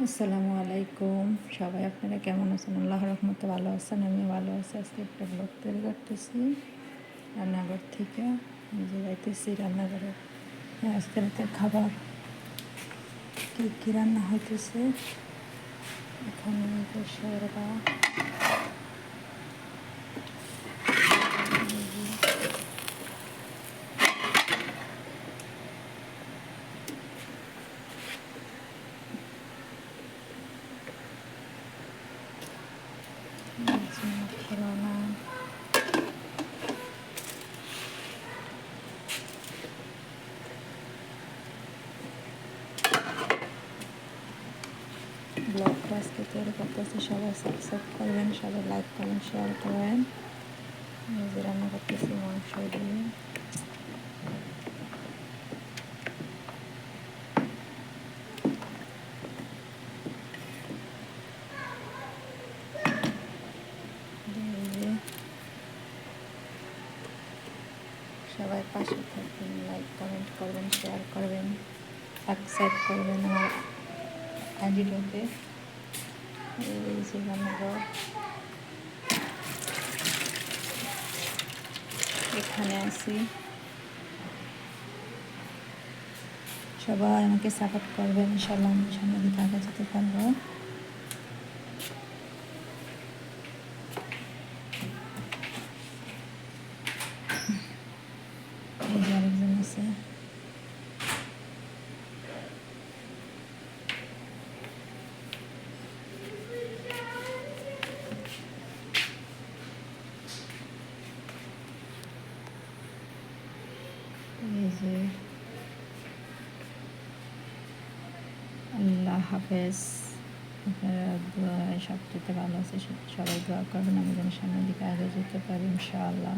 আসসালামু আলাইকুম। সবাই আপনারা কেমন আছেন? আল্লাহর রহমতে ভালো আছেন, আমিও ভালো আছি। আজকে একটা ব্লগ তৈরি করতেছি রান্নাঘর থেকে। নিজে যাইতেছি রান্নাঘরে। আজকে রাতের খাবার কী কী রান্না হইতেছে এখানে যে শর্বা, করোনা, ব্লগটা আজকে তৈরি করতেছি। সবাই সাবস্ক্রাইব করবেন, সবাই লাইক কমেন্ট শেয়ার করবেন। নিজে রান্না করতেছি মাংস দিয়ে। সবাই পাশে থাকবেন, লাইক কমেন্ট করবেন, শেয়ার করবেন, সাবস্ক্রাইব করবেন আমার আইডিটাতে। এই যে রান্নাঘর, এখানে আছি। সবাই আমাকে সাপোর্ট করবেন, ইনশাআল্লাহ আমি সামনের দিকে আগে যেতে পারবো। এই যে আরেকজন আছে। এই যে আল্লাহ হাফেজ। আপনারা দোয়ায় সবচেয়ে ভালো আছে, সবাই দোয়া করবেন আমি যেন সামনের দিকে আগে যেতে পারি ইনশাআল্লাহ।